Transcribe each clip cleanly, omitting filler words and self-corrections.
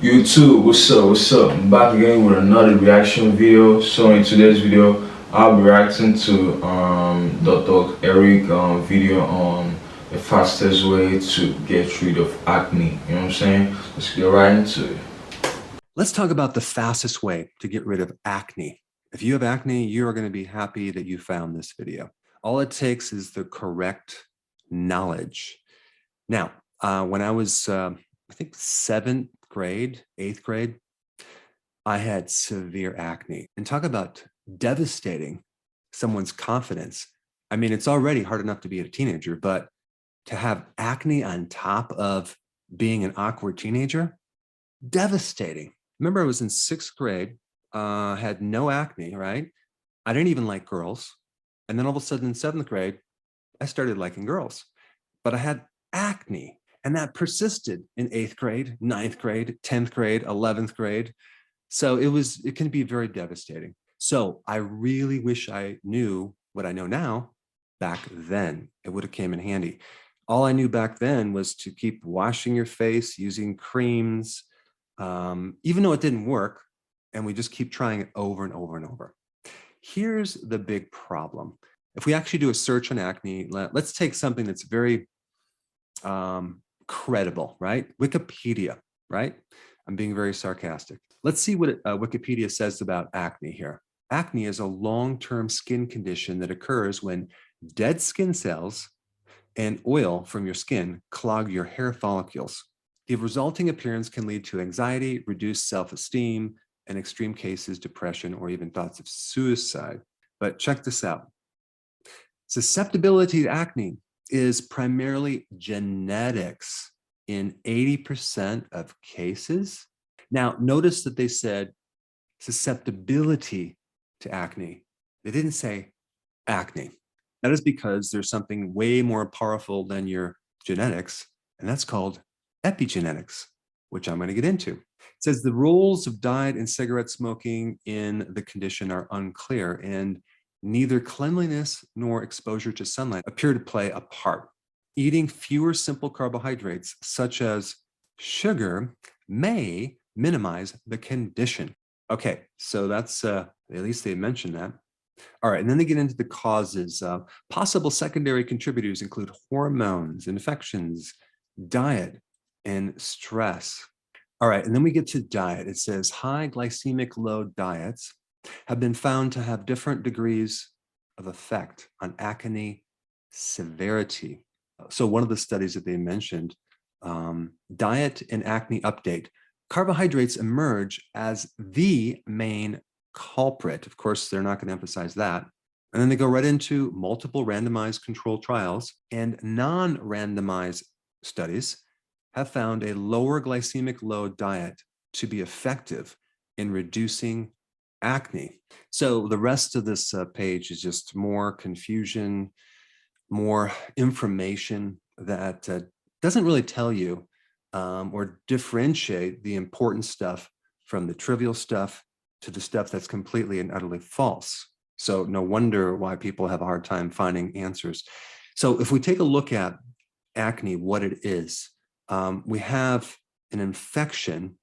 You too, what's up, what's up? I'm back again with another reaction video. So in today's video, I'll be reacting to Dr. Eric video on the fastest way to get rid of acne. You know what I'm saying? Let's get right into it. Let's talk about the fastest way to get rid of acne. If you have acne, you are going to be happy that you found this video. All it takes is the correct knowledge. Now, when I was, I think, 7th grade, 8th grade, I had severe acne. And talk about devastating someone's confidence. I mean, it's already hard enough to be a teenager, but to have acne on top of being an awkward teenager, devastating. Remember, I was in 6th grade, had no acne, right? I didn't even like girls. And then all of a sudden in 7th grade, I started liking girls. But I had acne, and that persisted in 8th grade, 9th grade, 10th grade, 11th grade. So it can be very devastating. So I really wish I knew what I know now back then. It would have came in handy. All I knew back then was to keep washing your face, using creams, even though it didn't work, and we just keep trying it over and over and over. Here's the big problem. If we actually do a search on acne, let's take something that's very credible, right? Wikipedia, right? I'm being very sarcastic. Let's see what Wikipedia says about acne here. Acne is a long-term skin condition that occurs when dead skin cells and oil from your skin clog your hair follicles. The resulting appearance can lead to anxiety, reduced self-esteem, and extreme cases, depression, or even thoughts of suicide. But check this out. Susceptibility to acne is primarily genetics in 80% of cases. Now, notice that they said susceptibility to acne. They didn't say acne. That is because there's something way more powerful than your genetics, and that's called epigenetics, which I'm going to get into. It says the roles of diet and cigarette smoking in the condition are unclear, and neither cleanliness nor exposure to sunlight appear to play a part. Eating fewer simple carbohydrates, such as sugar, may minimize the condition. Okay, so that's, at least they mentioned that. All right, and then they get into the causes. Possible secondary contributors include hormones, infections, diet, and stress. All right, and then we get to diet. It says high glycemic load diets have been found to have different degrees of effect on acne severity. So one of the studies that they mentioned, diet and acne update, carbohydrates emerge as the main culprit. Of course, they're not going to emphasize that. And then they go right into multiple randomized controlled trials, and non-randomized studies have found a lower glycemic load diet to be effective in reducing acne. So the rest of this page is just more confusion, more information that doesn't really tell you or differentiate the important stuff from the trivial stuff to the stuff that's completely and utterly false. So no wonder why people have a hard time finding answers. So if we take a look at acne, what it is, we have an infection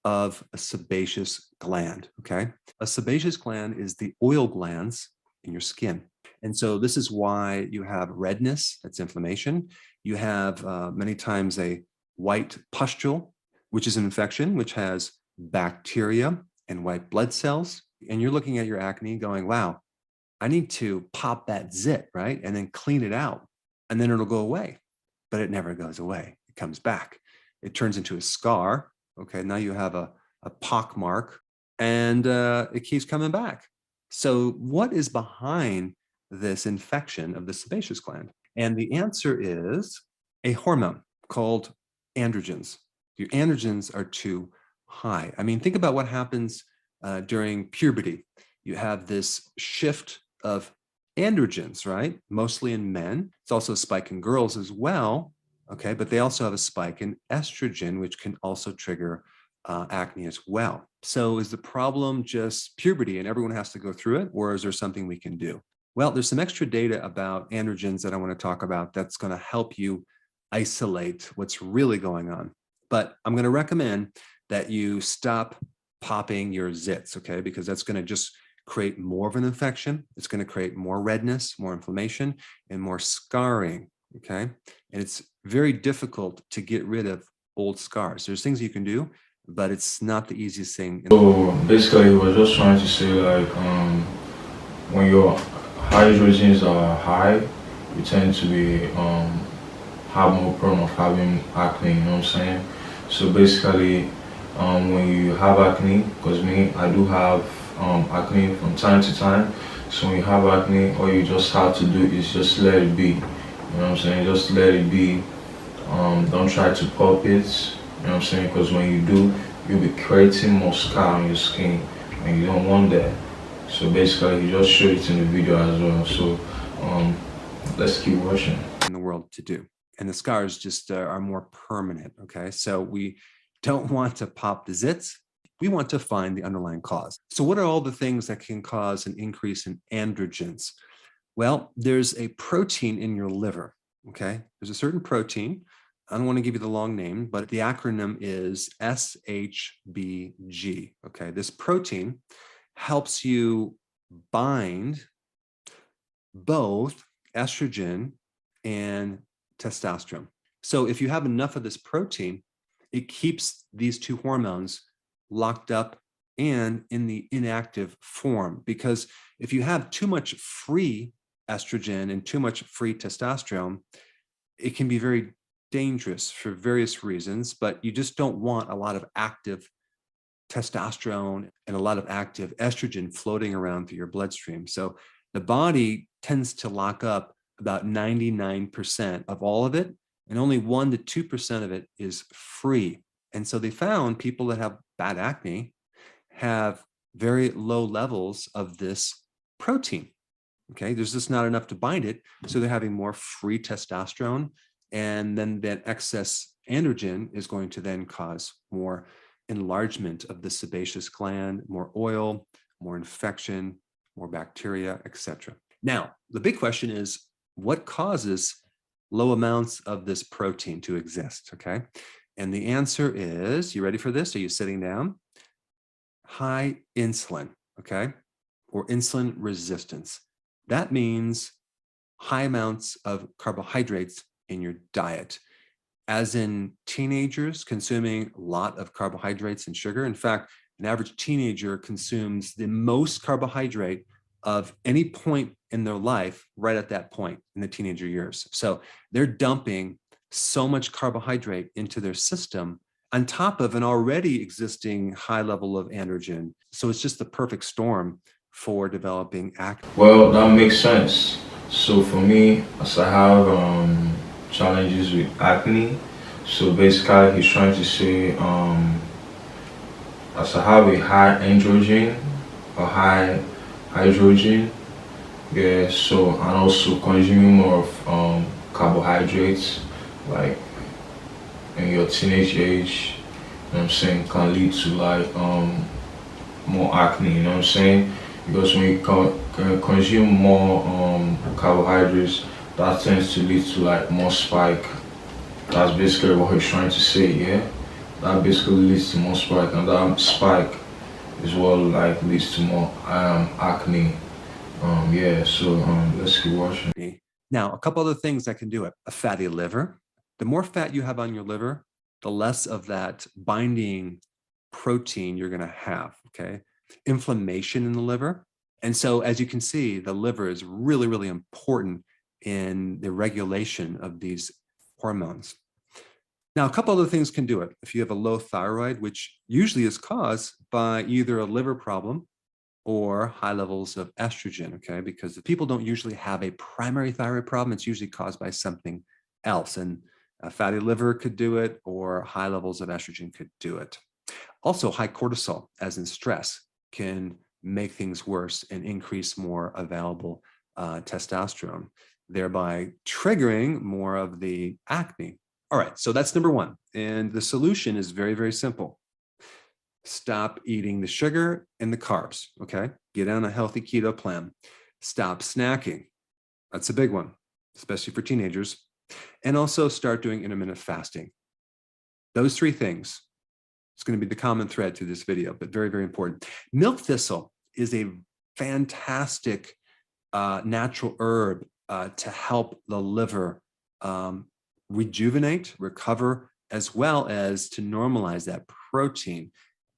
of a sebaceous gland, okay? A sebaceous gland is the oil glands in your skin. And so this is why you have redness, that's inflammation. You have many times a white pustule, which is an infection, which has bacteria and white blood cells. And you're looking at your acne going, wow, I need to pop that zit, right? And then clean it out, and then it'll go away. But it never goes away. It comes back. It turns into a scar. Okay, now you have a pock mark, and it keeps coming back. So what is behind this infection of the sebaceous gland? And the answer is a hormone called androgens. Your androgens are too high. I mean, think about what happens during puberty. You have this shift of androgens, right? Mostly in men. It's also a spike in girls as well. Okay, but they also have a spike in estrogen, which can also trigger acne as well. So is the problem just puberty and everyone has to go through it, or is there something we can do? Well, there's some extra data about androgens that I want to talk about that's going to help you isolate what's really going on. But I'm going to recommend that you stop popping your zits, okay? Because that's going to just create more of an infection. It's going to create more redness, more inflammation, and more scarring, okay? And it's very difficult to get rid of old scars. There's things you can do, but it's not the easiest thing. So basically, he was just trying to say like, when your hydrogens are high, you tend to be have more problem of having acne. You know what I'm saying? So basically, when you have acne, because me, I do have acne from time to time. So when you have acne, all you just have to do is just let it be. You know what I'm saying? Just let it be. Don't try to pop it. You know what I'm saying? Because when you do, you'll be creating more scar on your skin, and you don't want that. So basically, he just showed it in the video as well. So let's keep watching. In the world to do, and the scars just are more permanent. Okay, so we don't want to pop the zits. We want to find the underlying cause. So what are all the things that can cause an increase in androgens? Well, there's a protein in your liver. Okay, there's a certain protein. I don't want to give you the long name, but the acronym is SHBG. Okay, this protein helps you bind both estrogen and testosterone. So if you have enough of this protein, it keeps these two hormones locked up and in the inactive form. Because if you have too much free estrogen and too much free testosterone, it can be very dangerous for various reasons, but you just don't want a lot of active testosterone and a lot of active estrogen floating around through your bloodstream. So the body tends to lock up about 99% of all of it, and only 1 to 2% of it is free. And so they found people that have bad acne have very low levels of this protein. Okay, there's just not enough to bind it. So they're having more free testosterone, and then that excess androgen is going to then cause more enlargement of the sebaceous gland, more oil, more infection, more bacteria, etc. Now, the big question is, what causes low amounts of this protein to exist? Okay, and the answer is, you ready for this? Are you sitting down? High insulin, okay, or insulin resistance. That means high amounts of carbohydrates in your diet, as in teenagers consuming a lot of carbohydrates and sugar. In fact, an average teenager consumes the most carbohydrate of any point in their life right at that point in the teenager years. So they're dumping so much carbohydrate into their system on top of an already existing high level of androgen. So it's just the perfect storm for developing acne. Well, that makes sense. So for me, as I have challenges with acne, so basically he's trying to say, as I have a high androgen or high hydrogen, yeah, so and also consuming more of carbohydrates, like in your teenage age, you know what I'm saying, can lead to like more acne, you know what I'm saying? Because when you consume more carbohydrates, that tends to lead to like more spike. That's basically what he's trying to say, yeah? That basically leads to more spike, and that spike is what like leads to more acne. Yeah, so let's keep watching. Now, a couple other things that can do it. A fatty liver. The more fat you have on your liver, the less of that binding protein you're going to have, okay? Inflammation in the liver. And so, as you can see, the liver is really, really important in the regulation of these hormones. Now, a couple other things can do it. If you have a low thyroid, which usually is caused by either a liver problem or high levels of estrogen, okay? Because if people don't usually have a primary thyroid problem, it's usually caused by something else. And a fatty liver could do it, or high levels of estrogen could do it. Also, high cortisol, as in stress, can make things worse and increase more available testosterone, thereby triggering more of the acne. All right, so that's number one. And the solution is very, very simple. Stop eating the sugar and the carbs, okay? Get on a healthy keto plan. Stop snacking. That's a big one, especially for teenagers. And also start doing intermittent fasting. Those three things: It's going to be the common thread through this video, but very, very important. Milk thistle is a fantastic natural herb to help the liver rejuvenate, recover, as well as to normalize that protein.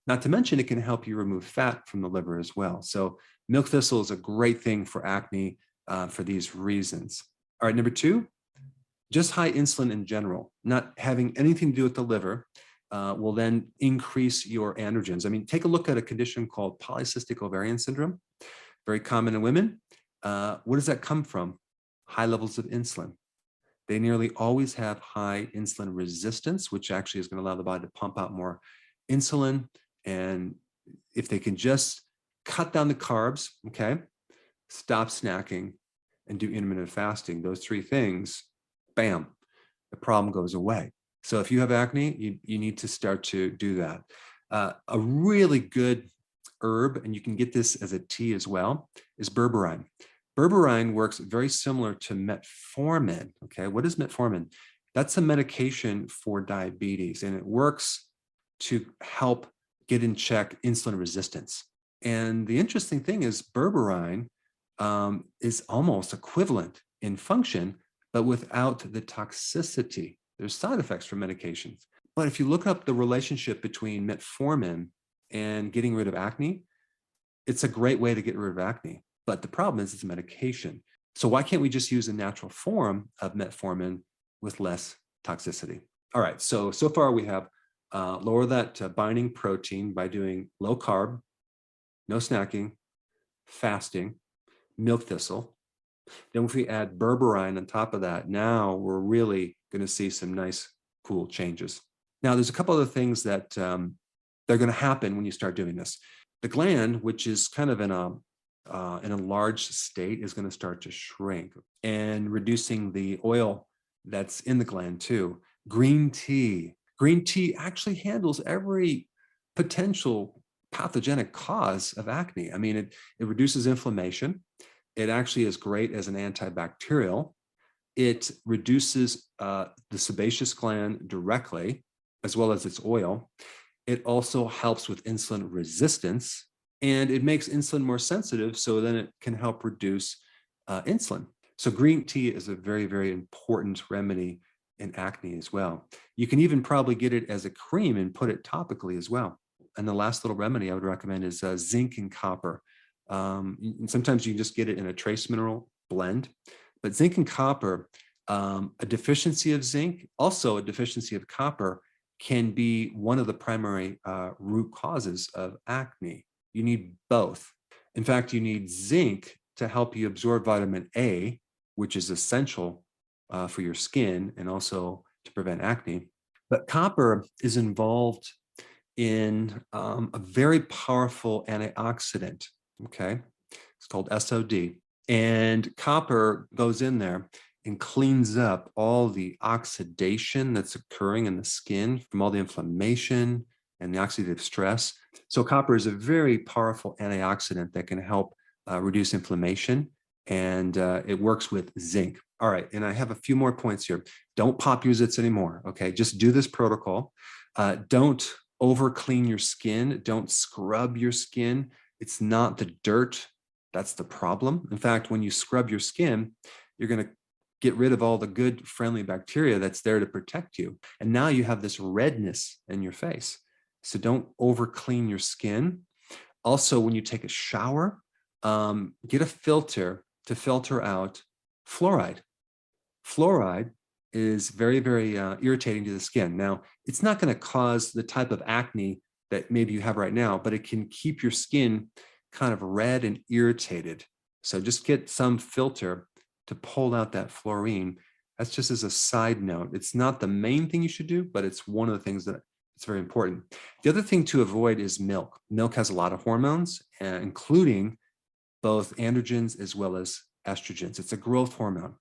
Not to mention, it can help you remove fat from the liver as well. So milk thistle is a great thing for acne for these reasons. All right, number two, just high insulin in general, not having anything to do with the liver, will then increase your androgens. I mean, take a look at a condition called polycystic ovarian syndrome, very common in women. What does that come from? High levels of insulin. They nearly always have high insulin resistance, which actually is going to allow the body to pump out more insulin. And if they can just cut down the carbs, okay, stop snacking, and do intermittent fasting, those three things, bam, the problem goes away. So if you have acne, you need to start to do that. A really good herb, and you can get this as a tea as well, is berberine. Berberine works very similar to metformin. Okay, what is metformin? That's a medication for diabetes, and it works to help get in check insulin resistance. And the interesting thing is berberine is almost equivalent in function, but without the toxicity. There's side effects from medications. But if you look up the relationship between metformin and getting rid of acne, it's a great way to get rid of acne. But the problem is it's a medication. So why can't we just use a natural form of metformin with less toxicity? All right, so far we have lower that binding protein by doing low carb, no snacking, fasting, milk thistle. Then if we add berberine on top of that, now we're really going to see some nice, cool changes. Now, there's a couple other things that they're going to happen when you start doing this. The gland, which is kind of in a large state, is going to start to shrink and reducing the oil that's in the gland too. Green tea actually handles every potential pathogenic cause of acne. I mean, it reduces inflammation. It actually is great as an antibacterial. It reduces the sebaceous gland directly, as well as its oil. It also helps with insulin resistance, and it makes insulin more sensitive, so then it can help reduce insulin. So green tea is a very, very important remedy in acne as well. You can even probably get it as a cream and put it topically as well. And the last little remedy I would recommend is zinc and copper. And sometimes you can just get it in a trace mineral blend. But zinc and copper, a deficiency of zinc, also a deficiency of copper, can be one of the primary root causes of acne. You need both. In fact, you need zinc to help you absorb vitamin A, which is essential for your skin and also to prevent acne. But copper is involved in a very powerful antioxidant, okay? It's called SOD. And copper goes in there and cleans up all the oxidation that's occurring in the skin from all the inflammation and the oxidative stress. So copper is a very powerful antioxidant that can help reduce inflammation, and it works with zinc. All right, and I have a few more points here. Don't pop your zits anymore, okay? Just do this protocol. Don't over clean your skin. Don't scrub your skin. It's not the dirt that's the problem. In fact, when you scrub your skin, you're going to get rid of all the good, friendly bacteria that's there to protect you. And now you have this redness in your face. So don't over clean your skin. Also, when you take a shower, get a filter to filter out fluoride. Fluoride is very, very irritating to the skin. Now, it's not going to cause the type of acne that maybe you have right now, but it can keep your skin kind of red and irritated. So just get some filter to pull out that fluorine. That's just as a side note. It's not the main thing you should do, but it's one of the things that it's very important. The other thing to avoid is milk. Milk has a lot of hormones, including both androgens as well as estrogens. It's a growth hormone.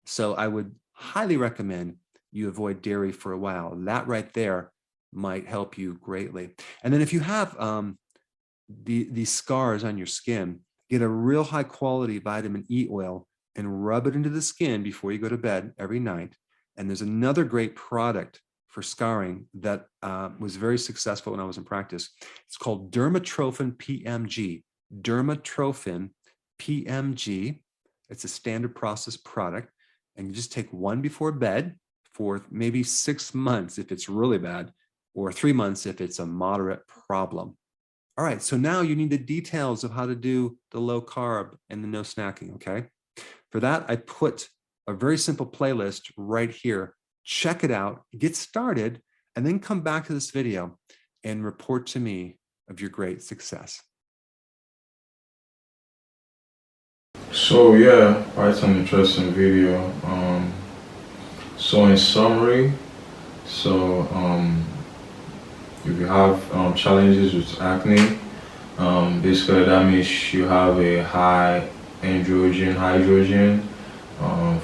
So I would highly recommend you avoid dairy for a while. That right there might help you greatly. And then if you have these scars on your skin, get a real high quality vitamin E oil and rub it into the skin before you go to bed every night. And there's another great product for scarring that was very successful when I was in practice. It's called dermatrophin PMG. Dermatrophin PMG. It's a standard process product, and you just take one before bed for maybe 6 months if it's really bad, or 3 months if it's a moderate problem. All right, so now you need the details of how to do the low carb and the no snacking, okay? For that, I put a very simple playlist right here. Check it out, get started, and then come back to this video and report to me of your great success. So yeah, quite an interesting video. So in summary, if you have challenges with acne, basically that means you have a high hydrogen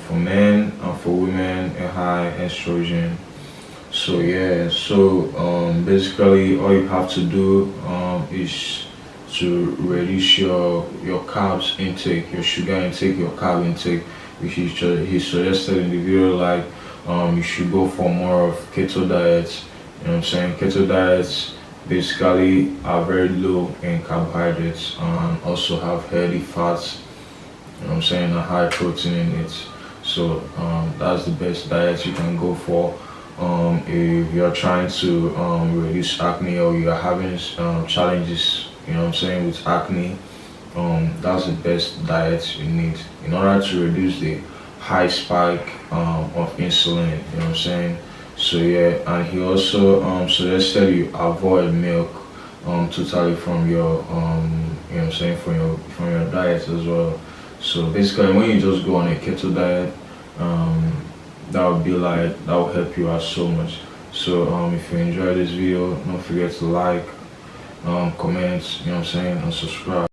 for men, and for women a high estrogen. So yeah, basically all you have to do is to reduce your carbs intake, your sugar intake, your carb intake, which he suggested in the video, like you should go for more of keto diets. You know what I'm saying? Keto diets basically are very low in carbohydrates and also have healthy fats, you know what I'm saying, and high protein in it. So that's the best diet you can go for if you're trying to reduce acne, or you're having challenges, you know what I'm saying, with acne. That's the best diet you need in order to reduce the high spike of insulin, you know what I'm saying. So yeah, and he also suggested you avoid milk totally from your you know what I'm saying, from your diet as well. So basically when you just go on a keto diet, that will help you out so much. So if you enjoyed this video, don't forget to like, comment, you know what I'm saying, and subscribe.